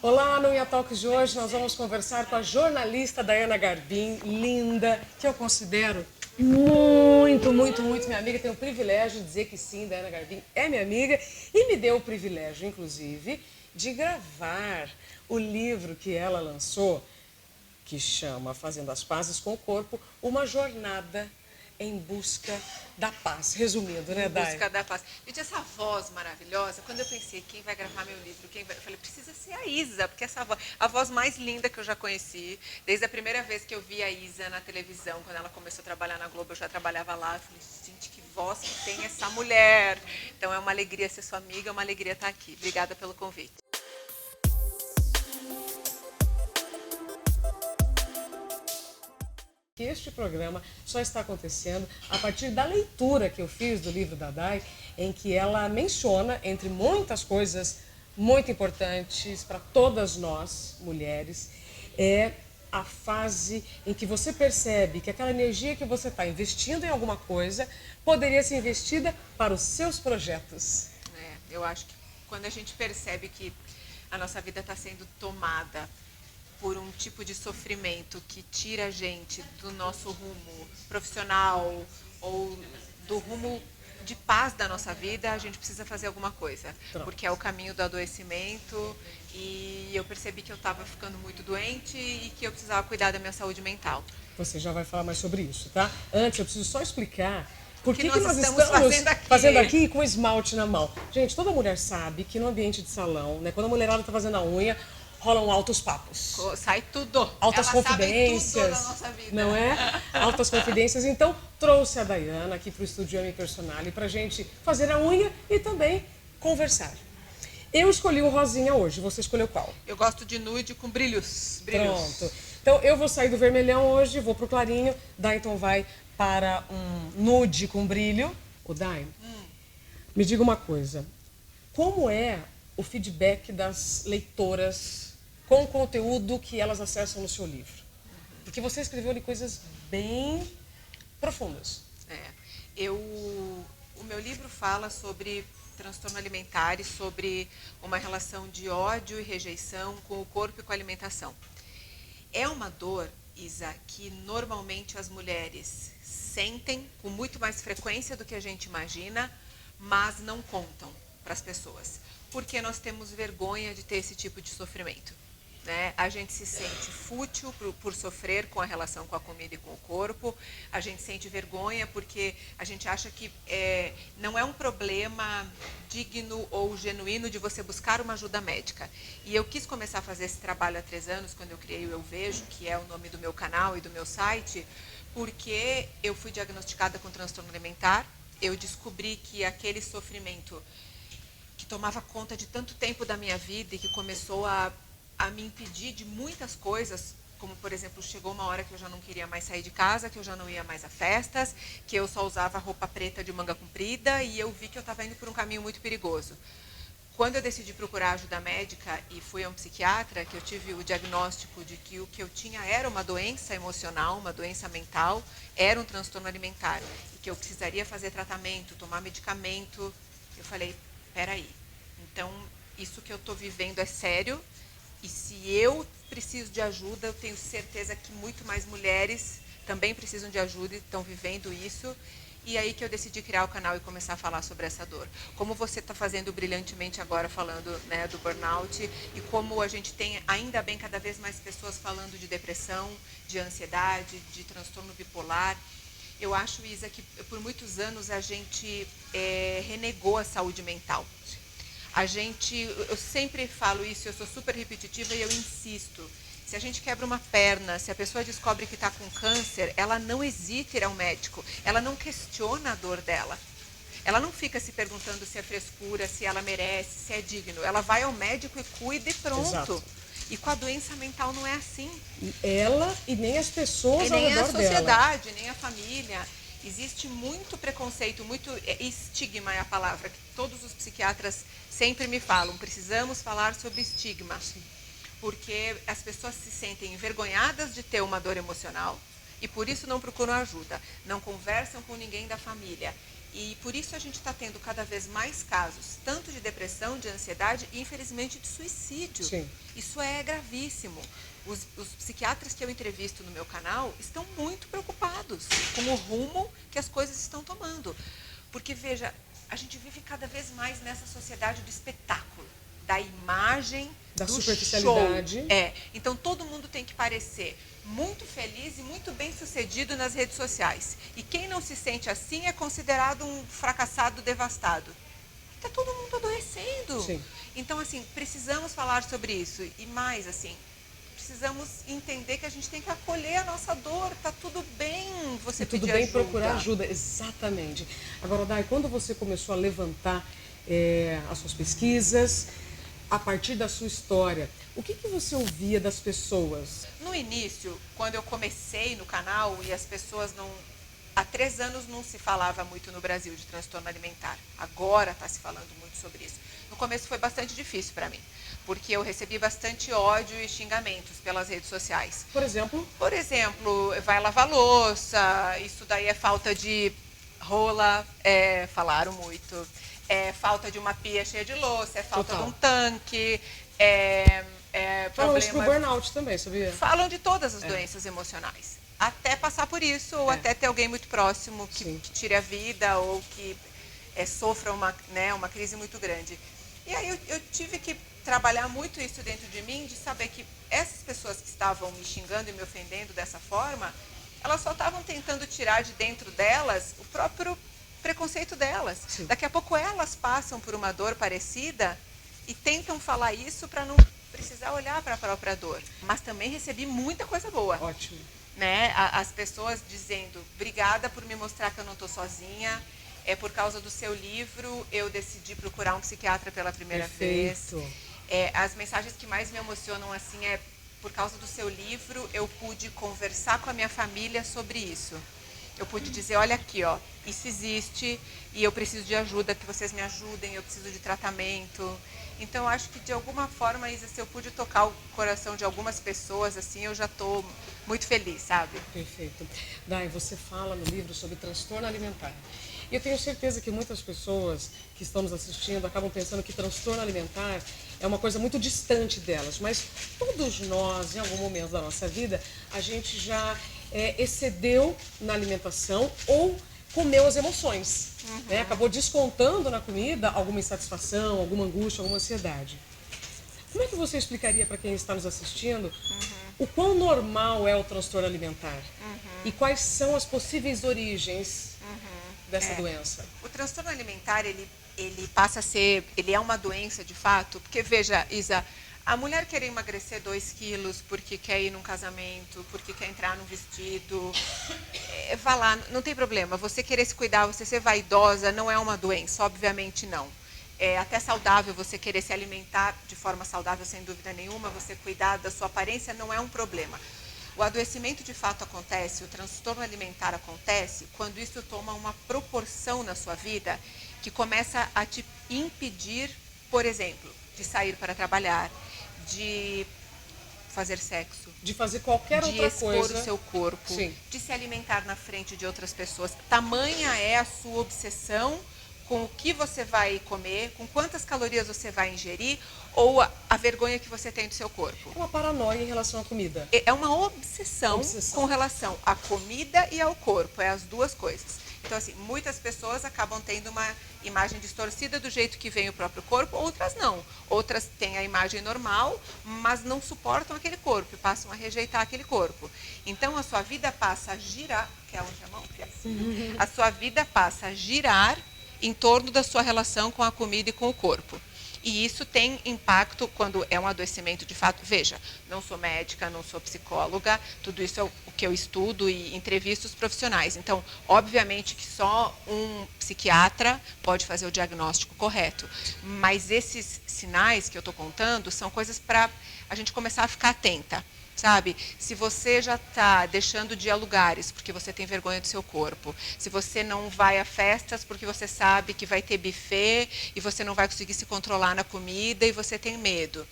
Olá, no Ia Talks de hoje nós vamos conversar com a jornalista Daiana Garbim, linda, que eu considero muito minha amiga. Tenho o privilégio de dizer que sim, Daiana Garbim é minha amiga e me deu o privilégio, inclusive, de gravar o livro que ela lançou, que chama Fazendo as Pazes com o Corpo, uma jornada em busca da paz. Resumindo, né, Dai? Em busca da paz. Gente, essa voz maravilhosa, quando eu pensei, quem vai gravar meu livro? Eu falei, precisa ser a Isa, porque essa voz, a voz mais linda que eu já conheci, desde a primeira vez que eu vi a Isa na televisão, quando ela começou a trabalhar na Globo, eu já trabalhava lá, eu falei, gente, que voz que tem essa mulher. Então é uma alegria ser sua amiga, é uma alegria estar aqui. Obrigada pelo convite. Que este programa só está acontecendo a partir da leitura que eu fiz do livro da Dai, em que ela menciona, entre muitas coisas muito importantes para todas nós, mulheres, é a fase em que você percebe que aquela energia que você está investindo em alguma coisa poderia ser investida para os seus projetos. Eu acho que quando a gente percebe que a nossa vida está sendo tomada por um tipo de sofrimento que tira a gente do nosso rumo profissional ou do rumo de paz da nossa vida, a gente precisa fazer alguma coisa. Pronto. Porque é o caminho do adoecimento e eu percebi que eu estava ficando muito doente e que eu precisava cuidar da minha saúde mental. Você já vai falar mais sobre isso, tá? Antes, eu preciso só explicar por que nós nós estamos fazendo aqui com esmalte na mão. Gente, toda mulher sabe que no ambiente de salão, né, quando a mulherada está fazendo a unha, rolam altos papos. Sai tudo. Altas Elas confidências. sabem tudo da nossa vida. Não é? Altas confidências. Então, trouxe a Daiana aqui para o Estúdio Ami Personale para a gente fazer a unha e também conversar. Eu escolhi o rosinha hoje. Você escolheu qual? Eu gosto de nude com brilhos. Pronto. Então, eu vou sair do vermelhão hoje, vou pro clarinho. Dai, então, vai para um nude com brilho. O Dai, me diga uma coisa. Como é o feedback das leitoras com o conteúdo que elas acessam no seu livro? Porque você escreveu ali coisas bem profundas. O meu livro fala sobre transtorno alimentar e sobre uma relação de ódio e rejeição com o corpo e com a alimentação. É uma dor, Isa, que normalmente as mulheres sentem com muito mais frequência do que a gente imagina, mas não contam para as pessoas, porque nós temos vergonha de ter esse tipo de sofrimento. Né? A gente se sente fútil por sofrer com a relação com a comida e com o corpo, a gente sente vergonha porque a gente acha que não é um problema digno ou genuíno de você buscar uma ajuda médica. E eu quis começar a fazer esse trabalho há 3 anos, quando eu criei o Eu Vejo, que é o nome do meu canal e do meu site, porque eu fui diagnosticada com transtorno alimentar, eu descobri que aquele sofrimento que tomava conta de tanto tempo da minha vida e que começou a me impedir de muitas coisas, como, por exemplo, chegou uma hora que eu já não queria mais sair de casa, que eu já não ia mais a festas, que eu só usava roupa preta de manga comprida e eu vi que eu estava indo por um caminho muito perigoso. Quando eu decidi procurar ajuda médica e fui a um psiquiatra, que eu tive o diagnóstico de que o que eu tinha era uma doença emocional, uma doença mental, era um transtorno alimentar, e que eu precisaria fazer tratamento, tomar medicamento, eu falei, peraí, então isso que eu estou vivendo é sério, e se eu preciso de ajuda, eu tenho certeza que muito mais mulheres também precisam de ajuda e estão vivendo isso. E aí que eu decidi criar o canal e começar a falar sobre essa dor. Como você está fazendo brilhantemente agora, falando, né, do burnout, e como a gente tem, ainda bem, cada vez mais pessoas falando de depressão, de ansiedade, de transtorno bipolar. Eu acho, Isa, que por muitos anos a gente renegou a saúde mental. Eu sempre falo isso, eu sou super repetitiva e eu insisto. Se a gente quebra uma perna, se a pessoa descobre que está com câncer, ela não hesita em ir ao médico, ela não questiona a dor dela. Ela não fica se perguntando se é frescura, se ela merece, se é digno. Ela vai ao médico e cuida e pronto. Exato. E com a doença mental não é assim. Ela e nem as pessoas E ao nem redor a sociedade, dela. nem a família. Existe muito preconceito, muito estigma é a palavra, que todos os psiquiatras sempre me falam. Precisamos falar sobre estigma. Porque as pessoas se sentem envergonhadas de ter uma dor emocional e por isso não procuram ajuda, não conversam com ninguém da família. E por isso a gente está tendo cada vez mais casos, tanto de depressão, de ansiedade e, infelizmente, de suicídio. Sim. Isso é gravíssimo. Os psiquiatras que eu entrevisto no meu canal estão muito preocupados com o rumo que as coisas estão tomando. Porque, veja, a gente vive cada vez mais nessa sociedade do espetáculo, da imagem, Da do superficialidade. show. Então, todo mundo tem que parecer muito feliz e muito bem sucedido nas redes sociais. E quem não se sente assim é considerado um fracassado devastado. Está todo mundo adoecendo. Sim. Então, assim, precisamos falar sobre isso. E mais, assim, precisamos entender que a gente tem que acolher a nossa dor. Tá tudo bem você pedir Tudo bem ajuda. procurar ajuda, exatamente. Agora, Dai, quando você começou a levantar as suas pesquisas, a partir da sua história, o que você ouvia das pessoas? No início, quando eu comecei no canal e as pessoas não... Há 3 anos não se falava muito no Brasil de transtorno alimentar. Agora está se falando muito sobre isso. No começo foi bastante difícil para mim, porque eu recebi bastante ódio e xingamentos pelas redes sociais. Por exemplo? Por exemplo, vai lavar louça, isso daí é falta de rola, falaram muito. É falta de uma pia cheia de louça, é falta Total. de um tanque, Falam isso pro problema... burnout também, sabia? Falam de todas as doenças emocionais. Até passar por isso, ou até ter alguém muito próximo que tire a vida, ou que sofra uma crise muito grande. E aí eu tive que trabalhar muito isso dentro de mim, de saber que essas pessoas que estavam me xingando e me ofendendo dessa forma, elas só estavam tentando tirar de dentro delas o próprio preconceito delas. Sim. Daqui a pouco elas passam por uma dor parecida e tentam falar isso para não precisar olhar para a própria dor. Mas também recebi muita coisa boa. Ótimo. Né? As pessoas dizendo, obrigada por me mostrar que eu não estou sozinha, por causa do seu livro eu decidi procurar um psiquiatra pela primeira Perfeito. vez. As mensagens que mais me emocionam assim por causa do seu livro eu pude conversar com a minha família sobre isso. Eu pude dizer, olha aqui, ó, isso existe e eu preciso de ajuda, que vocês me ajudem, eu preciso de tratamento. Então, eu acho que de alguma forma, Isa, se eu pude tocar o coração de algumas pessoas, assim, eu já estou muito feliz, sabe? Perfeito. Dai, você fala no livro sobre transtorno alimentar. E eu tenho certeza que muitas pessoas que estão nos assistindo acabam pensando que transtorno alimentar é uma coisa muito distante delas, mas todos nós, em algum momento da nossa vida, a gente já excedeu na alimentação ou comeu as emoções. Né? Acabou descontando na comida alguma insatisfação, alguma angústia, alguma ansiedade. Como é que você explicaria para quem está nos assistindo o quão normal é o transtorno alimentar? E quais são as possíveis origens dessa doença? O transtorno alimentar, ele passa a ser, ele é uma doença de fato, porque veja, Isa, a mulher quer emagrecer 2 quilos porque quer ir num casamento, porque quer entrar num vestido, vá lá, não tem problema. Você querer se cuidar, você ser vaidosa, não é uma doença, obviamente não. É até saudável você querer se alimentar de forma saudável, sem dúvida nenhuma, você cuidar da sua aparência não é um problema. O adoecimento de fato acontece, o transtorno alimentar acontece quando isso toma uma proporção na sua vida que começa a te impedir, por exemplo, de sair para trabalhar, de fazer sexo, De fazer qualquer outra coisa. de expor o seu corpo, Sim. de se alimentar na frente de outras pessoas. Tamanha é a sua obsessão com o que você vai comer, com quantas calorias você vai ingerir, ou a vergonha que você tem do seu corpo. Uma paranoia em relação à comida. É uma obsessão com relação à comida e ao corpo, é as duas coisas. Então, assim, muitas pessoas acabam tendo uma imagem distorcida do jeito que vem o próprio corpo, outras não. Outras têm a imagem normal, mas não suportam aquele corpo e passam a rejeitar aquele corpo. Então, a sua vida passa a girar... Quer onde a mão? A sua vida passa a girar em torno da sua relação com a comida e com o corpo. E isso tem impacto quando é um adoecimento de fato. Veja, não sou médica, não sou psicóloga, tudo isso é o que eu estudo e entrevisto os profissionais. Então, obviamente que só um psiquiatra pode fazer o diagnóstico correto. Mas esses sinais que eu estou contando são coisas para a gente começar a ficar atenta. Sabe, se você já está deixando de ir a lugares porque você tem vergonha do seu corpo, se você não vai a festas porque você sabe que vai ter buffet e você não vai conseguir se controlar na comida e você tem medo,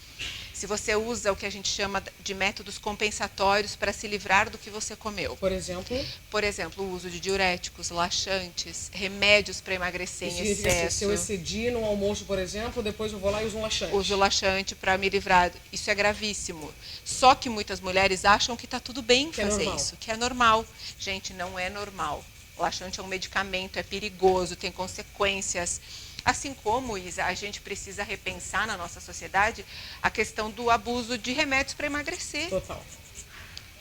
se você usa o que a gente chama de métodos compensatórios para se livrar do que você comeu. Por exemplo? Por exemplo, o uso de diuréticos, laxantes, remédios para emagrecer em excesso. Se eu excedi no almoço, por exemplo, depois eu vou lá e uso um laxante. Uso laxante para me livrar. Isso é gravíssimo. Só que muitas mulheres acham que está tudo bem fazer isso, que é normal. Gente, não é normal. O laxante é um medicamento, é perigoso, tem consequências. Assim como, Isa, a gente precisa repensar na nossa sociedade a questão do abuso de remédios para emagrecer. Total.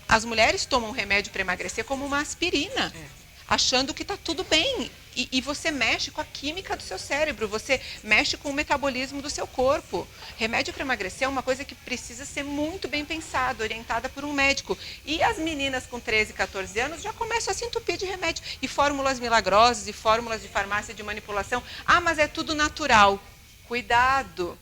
As mulheres tomam remédio para emagrecer como uma aspirina, achando que está tudo bem. E você mexe com a química do seu cérebro, você mexe com o metabolismo do seu corpo. Remédio para emagrecer é uma coisa que precisa ser muito bem pensada, orientada por um médico. E as meninas com 13, 14 anos já começam a se entupir de remédio. E fórmulas milagrosas, e fórmulas de farmácia de manipulação. Ah, mas é tudo natural. Cuidado!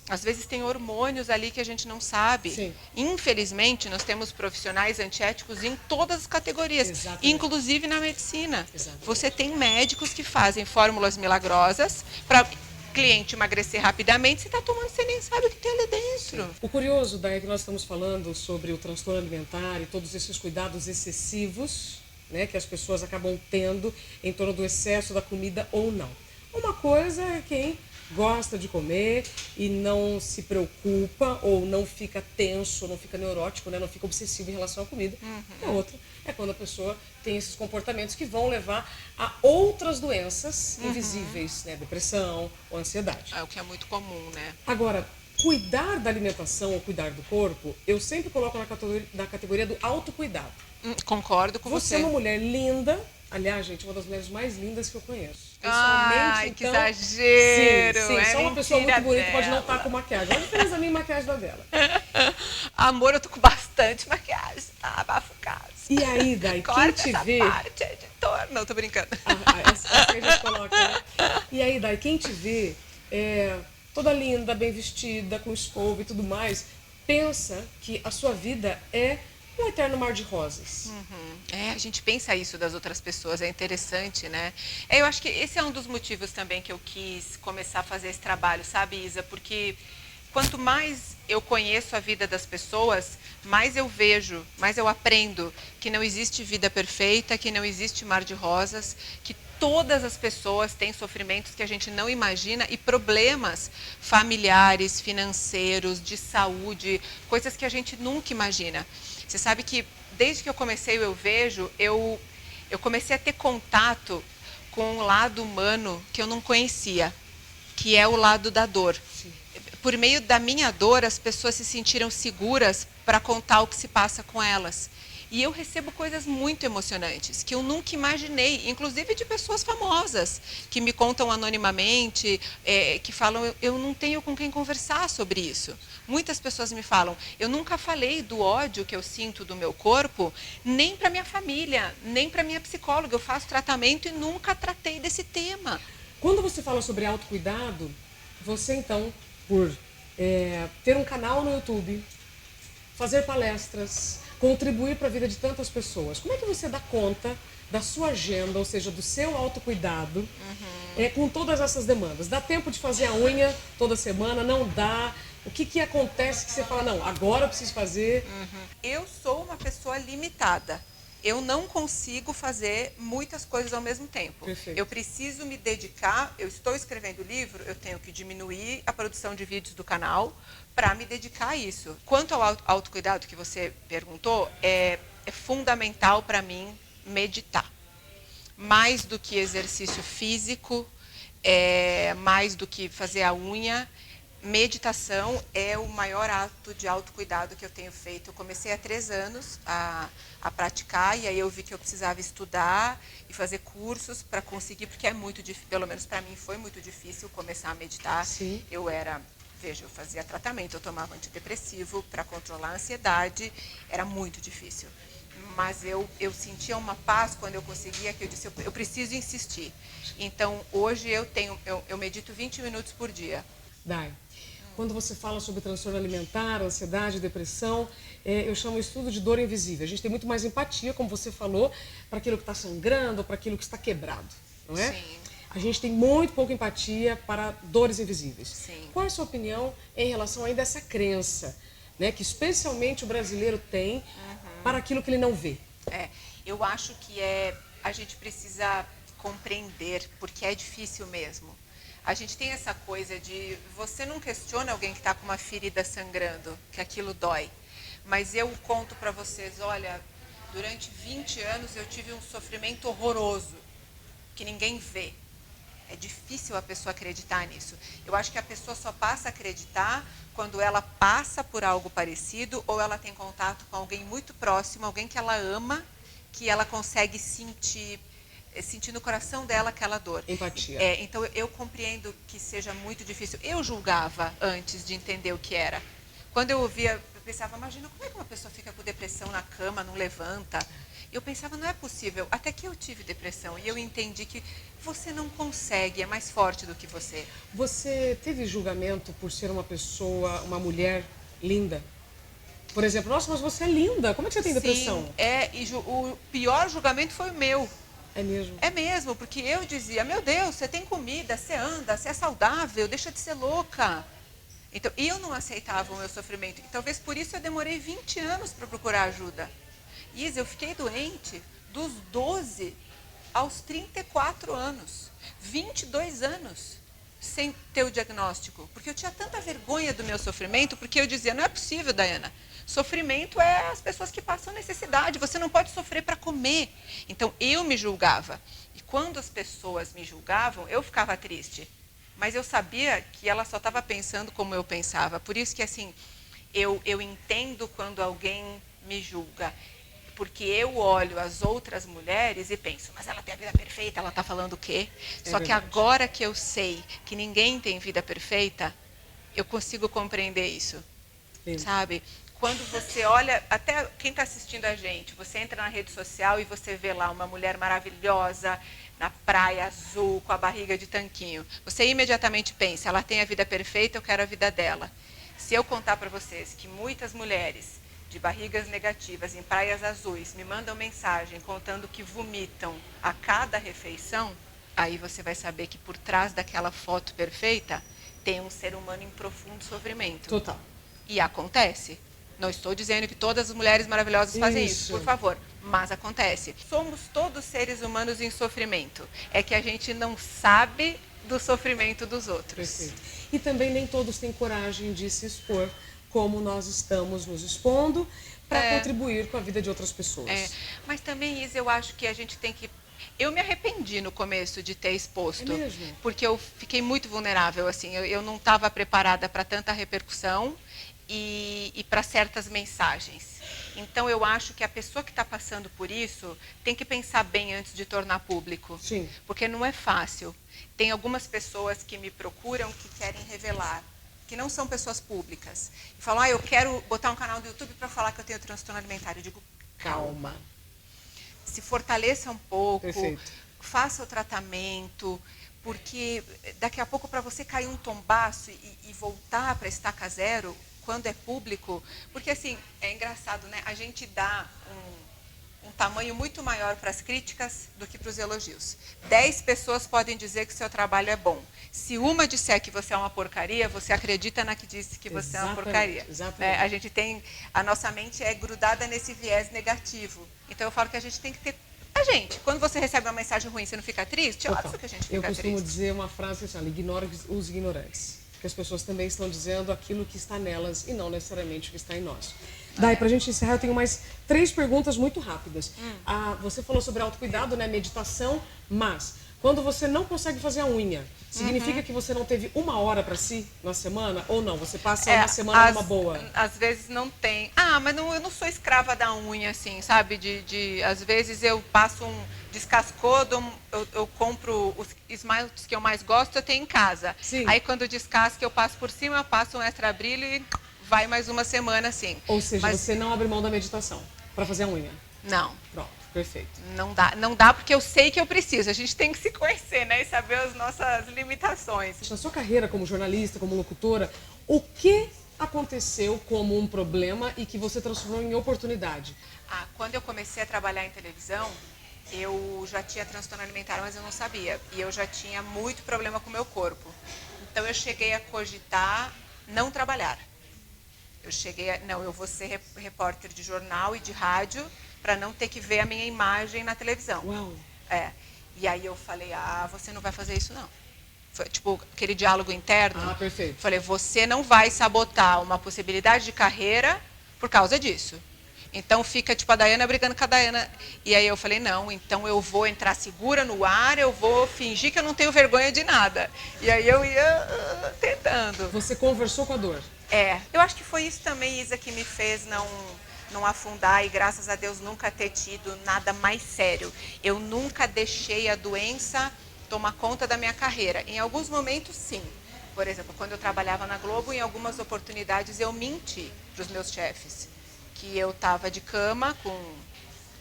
Às vezes tem hormônios ali que a gente não sabe. Sim. Infelizmente, nós temos profissionais antiéticos em todas as categorias, Exatamente. inclusive na medicina. Exatamente. Você tem médicos que fazem fórmulas milagrosas para cliente emagrecer rapidamente, você está tomando, você nem sabe o que tem ali dentro. O curioso, Day, é que nós estamos falando sobre o transtorno alimentar e todos esses cuidados excessivos, né, que as pessoas acabam tendo em torno do excesso da comida ou não. Uma coisa é quem gosta de comer e não se preocupa ou não fica tenso, não fica neurótico, né? Não fica obsessivo em relação à comida. A outra é quando a pessoa tem esses comportamentos que vão levar a outras doenças invisíveis, né? Depressão ou ansiedade. É o que é muito comum, né? Agora, cuidar da alimentação ou cuidar do corpo, eu sempre coloco na categoria do autocuidado. Concordo com Você você. é uma mulher linda, aliás, gente, uma das mulheres mais lindas que eu conheço. Ai, Pessoalmente, que então, exagero! Sim, É só uma pessoa mentira muito bonita pode não estar dela. com maquiagem. Olha a diferença da minha e maquiagem da dela. Amor, eu tô com bastante maquiagem, tá? Bafocado. E aí, Day, quem Corta te essa vê... parte, editor. Não, tô brincando. Essa que a gente coloca, né? E aí, Day, quem te vê toda linda, bem vestida, com escova e tudo mais, pensa que a sua vida é um eterno mar de rosas. A gente pensa isso das outras pessoas, é interessante, né? Eu acho que esse é um dos motivos também que eu quis começar a fazer esse trabalho, sabe, Isa? Porque quanto mais eu conheço a vida das pessoas, mais eu vejo, mais eu aprendo que não existe vida perfeita, que não existe mar de rosas, que todas as pessoas têm sofrimentos que a gente não imagina e problemas familiares, financeiros, de saúde, coisas que a gente nunca imagina. Você sabe que desde que eu comecei o Eu Vejo, eu comecei a ter contato com um lado humano que eu não conhecia, que é o lado da dor. Sim. Por meio da minha dor, as pessoas se sentiram seguras para contar o que se passa com elas. E eu recebo coisas muito emocionantes, que eu nunca imaginei, inclusive de pessoas famosas, que me contam anonimamente, que falam, eu não tenho com quem conversar sobre isso. Muitas pessoas me falam, eu nunca falei do ódio que eu sinto do meu corpo, nem para minha família, nem para minha psicóloga. Eu faço tratamento e nunca tratei desse tema. Quando você fala sobre autocuidado, você então, por ter um canal no YouTube, fazer palestras, contribuir para a vida de tantas pessoas, como é que você dá conta da sua agenda, ou seja, do seu autocuidado, com todas essas demandas? Dá tempo de fazer a unha toda semana? Não dá? O que acontece que você fala, não, agora eu preciso fazer? Eu sou uma pessoa limitada. Eu não consigo fazer muitas coisas ao mesmo tempo. Perfeito. Eu preciso me dedicar, eu estou escrevendo livro, eu tenho que diminuir a produção de vídeos do canal para me dedicar a isso. Quanto ao autocuidado que você perguntou, é fundamental para mim meditar. Mais do que exercício físico, mais do que fazer a unha, meditação é o maior ato de autocuidado que eu tenho feito. Eu comecei há 3 anos a praticar e aí eu vi que eu precisava estudar e fazer cursos para conseguir, porque é muito difícil, pelo menos para mim foi muito difícil começar a meditar. Sim. Eu fazia tratamento, eu tomava antidepressivo para controlar a ansiedade, era muito difícil. Mas eu sentia uma paz quando eu conseguia, que eu disse, eu preciso insistir. Então, hoje eu medito 20 minutos por dia. Day, quando você fala sobre transtorno alimentar, ansiedade, depressão, eu chamo isso tudo de dor invisível. A gente tem muito mais empatia, como você falou, para aquilo que está sangrando, para aquilo que está quebrado, não é? Sim. A gente tem muito pouca empatia para dores invisíveis. Sim. Qual é a sua opinião em relação ainda a essa crença, né, que especialmente o brasileiro tem para aquilo que ele não vê? Eu acho que a gente precisa compreender, porque é difícil mesmo. A gente tem essa coisa de, você não questiona alguém que está com uma ferida sangrando, que aquilo dói. Mas eu conto para vocês, olha, durante 20 anos eu tive um sofrimento horroroso, que ninguém vê. É difícil a pessoa acreditar nisso. Eu acho que a pessoa só passa a acreditar quando ela passa por algo parecido ou ela tem contato com alguém muito próximo, alguém que ela ama, que ela consegue sentir no coração dela aquela dor. Empatia. Então eu compreendo que seja muito difícil. Eu julgava antes de entender o que era. Quando eu ouvia, eu pensava, imagina como é que uma pessoa fica com depressão na cama, não levanta. Eu pensava, não é possível. Até que eu tive depressão e eu entendi que você não consegue, é mais forte do que você. Você teve julgamento por ser uma pessoa, uma mulher linda? Por exemplo, nossa, mas você é linda, como é que você tem depressão? Sim, o pior julgamento foi o meu. É mesmo? É mesmo, porque eu dizia, meu Deus, você tem comida, você anda, você é saudável, deixa de ser louca. Então, eu não aceitava o meu sofrimento. E talvez por isso eu demorei 20 anos para procurar ajuda. Isa, eu fiquei doente dos 12 aos 34 anos. 22 anos sem ter o diagnóstico. Porque eu tinha tanta vergonha do meu sofrimento, porque eu dizia, não é possível, Daiana. Sofrimento é as pessoas que passam necessidade. Você não pode sofrer para comer. Então, eu me julgava. E quando as pessoas me julgavam, eu ficava triste. Mas eu sabia que ela só estava pensando como eu pensava. Por isso que, assim, eu entendo quando alguém me julga. Porque eu olho as outras mulheres e penso, mas ela tem a vida perfeita, ela está falando o quê? Só que agora que eu sei que ninguém tem vida perfeita, eu consigo compreender isso. Sim. Sabe? Quando você olha, até quem está assistindo a gente, você entra na rede social e você vê lá uma mulher maravilhosa, na praia azul, com a barriga de tanquinho. Você imediatamente pensa, ela tem a vida perfeita, eu quero a vida dela. Se eu contar para vocês que muitas mulheres de barrigas negativas em praias azuis me mandam mensagem contando que vomitam a cada refeição, aí você vai saber que por trás daquela foto perfeita tem um ser humano em profundo sofrimento. Total. E acontece. Não estou dizendo que todas as mulheres maravilhosas fazem isso, por favor, mas acontece. Somos todos seres humanos em sofrimento. É que a gente não sabe do sofrimento dos outros. Perfeito. E também nem todos têm coragem de se expor como nós estamos nos expondo para contribuir com a vida de outras pessoas. Mas também, Isa, eu acho que a gente tem que... Eu me arrependi no começo de ter exposto. É mesmo? Porque eu fiquei muito vulnerável, assim. Eu não estava preparada para tanta repercussão e para certas mensagens. Então, eu acho que a pessoa que está passando por isso tem que pensar bem antes de tornar público. Sim. Porque não é fácil. Tem algumas pessoas que me procuram que querem revelar, que não são pessoas públicas. E falam, eu quero botar um canal do YouTube para falar que eu tenho transtorno alimentar. Eu digo, calma. Se fortaleça um pouco, faça o tratamento, porque daqui a pouco para você cair um tombaço e voltar para estaca zero, quando é público, porque assim, é engraçado, né? A gente dá um tamanho muito maior para as críticas do que para os elogios. 10 pessoas podem dizer que seu trabalho é bom. Se uma disser que você é uma porcaria, você acredita na que disse que você é uma porcaria. Exatamente. A gente tem, a nossa mente é grudada nesse viés negativo. Então eu falo que a gente tem que ter... quando você recebe uma mensagem ruim, você não fica triste? Óbvio que a gente fica triste. Eu costumo dizer uma frase assim, ignore os ignorantes. Porque as pessoas também estão dizendo aquilo que está nelas e não necessariamente o que está em nós. Daí, para a gente encerrar, eu tenho mais 3 perguntas muito rápidas. Você falou sobre autocuidado, né, meditação, mas quando você não consegue fazer a unha, significa que você não teve 1 hora para si na semana? Ou não? Você passa uma semana numa boa? Às vezes não tem. Mas não, eu não sou escrava da unha, assim, sabe? Às vezes eu passo descascou, eu compro os esmaltes que eu mais gosto, eu tenho em casa. Sim. Aí quando descasca, eu passo por cima, eu passo um extra brilho e vai mais uma semana, assim. Ou seja, você não abre mão da meditação para fazer a unha? Não. Pronto, perfeito. Não dá porque eu sei que eu preciso. A gente tem que se conhecer, né? E saber as nossas limitações. Na sua carreira como jornalista, como locutora, o que aconteceu como um problema e que você transformou em oportunidade? Quando eu comecei a trabalhar em televisão, eu já tinha transtorno alimentar, mas eu não sabia. E eu já tinha muito problema com o meu corpo. Então eu cheguei a cogitar não trabalhar. Não, eu vou ser repórter de jornal e de rádio para não ter que ver a minha imagem na televisão. Uau. E aí eu falei, você não vai fazer isso não. Foi, tipo, aquele diálogo interno. Perfeito. Falei, você não vai sabotar uma possibilidade de carreira por causa disso. Então fica tipo a Daiana brigando com a Daiana. E aí eu falei, não, então eu vou entrar segura no ar, eu vou fingir que eu não tenho vergonha de nada. E aí eu ia tentando. Você conversou com a dor? Eu acho que foi isso também, Isa, que me fez não afundar e graças a Deus nunca ter tido nada mais sério. Eu nunca deixei a doença tomar conta da minha carreira. Em alguns momentos, sim. Por exemplo, quando eu trabalhava na Globo, em algumas oportunidades eu menti para os meus chefes que eu estava de cama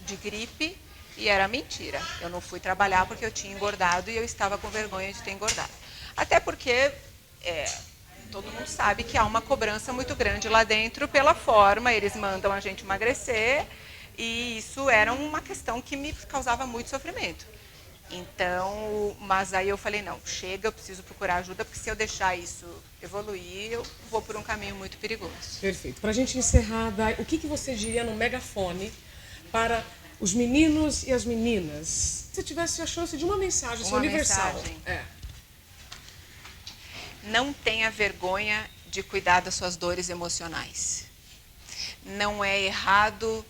de gripe e era mentira. Eu não fui trabalhar porque eu tinha engordado e eu estava com vergonha de ter engordado. Até porque todo mundo sabe que há uma cobrança muito grande lá dentro pela forma, eles mandam a gente emagrecer e isso era uma questão que me causava muito sofrimento. Então, mas aí eu falei, não, chega, eu preciso procurar ajuda, porque se eu deixar isso evoluir, eu vou por um caminho muito perigoso. Perfeito. Para a gente encerrar, Dai, o que você diria no megafone para os meninos e as meninas? Se você tivesse a chance de uma mensagem universal. Mensagem. Não tenha vergonha de cuidar das suas dores emocionais. Não é errado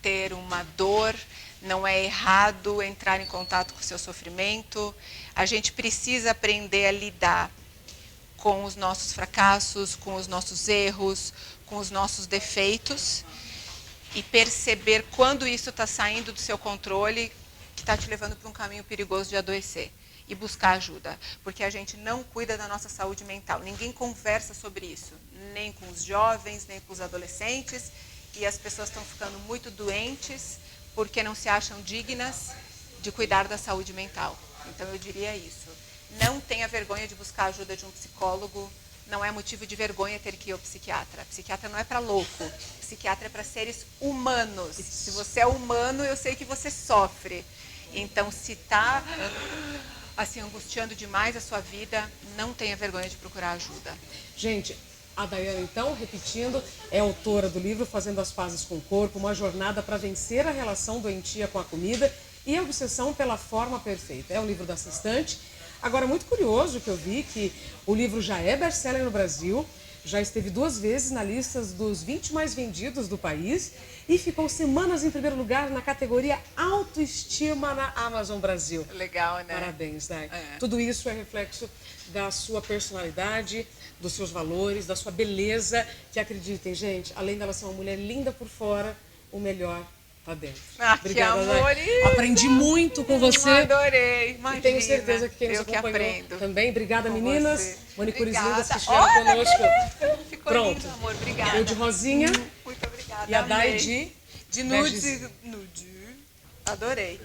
ter uma dor, não é errado entrar em contato com o seu sofrimento. A gente precisa aprender a lidar com os nossos fracassos, com os nossos erros, com os nossos defeitos e perceber quando isso está saindo do seu controle, que está te levando para um caminho perigoso de adoecer. E buscar ajuda, porque a gente não cuida da nossa saúde mental. Ninguém conversa sobre isso, nem com os jovens, nem com os adolescentes, e as pessoas estão ficando muito doentes porque não se acham dignas de cuidar da saúde mental. Então eu diria isso. Não tenha vergonha de buscar a ajuda de um psicólogo, não é motivo de vergonha ter que ir ao psiquiatra. Psiquiatra não é para louco, psiquiatra é para seres humanos. Se você é humano, eu sei que você sofre. Então se está assim, angustiando demais a sua vida, não tenha vergonha de procurar ajuda. Gente, a Daiana, então, repetindo, é autora do livro Fazendo as Pazes com o Corpo, uma jornada para vencer a relação doentia com a comida e a obsessão pela forma perfeita. É um livro da Sextante. Agora, muito curioso que eu vi que o livro já é best-seller no Brasil, já esteve 2 vezes na lista dos 20 mais vendidos do país e ficou semanas em primeiro lugar na categoria Autoestima na Amazon Brasil. Legal, né? Parabéns, Dai. Tudo isso é reflexo da sua personalidade, dos seus valores, da sua beleza, que acreditem, gente, além dela ser uma mulher linda por fora, o melhor tá dentro. Obrigada, que amor! Aprendi muito com você. Adorei, imagina. E tenho certeza que quem nos acompanhou aprendo também. Obrigada, meninas. Você. Manicures Obrigada. lindas que estiveram conosco. Ficou Pronto. lindo, amor. Obrigada. Eu de rosinha. Muito obrigada. E a Dai de nude. Adorei.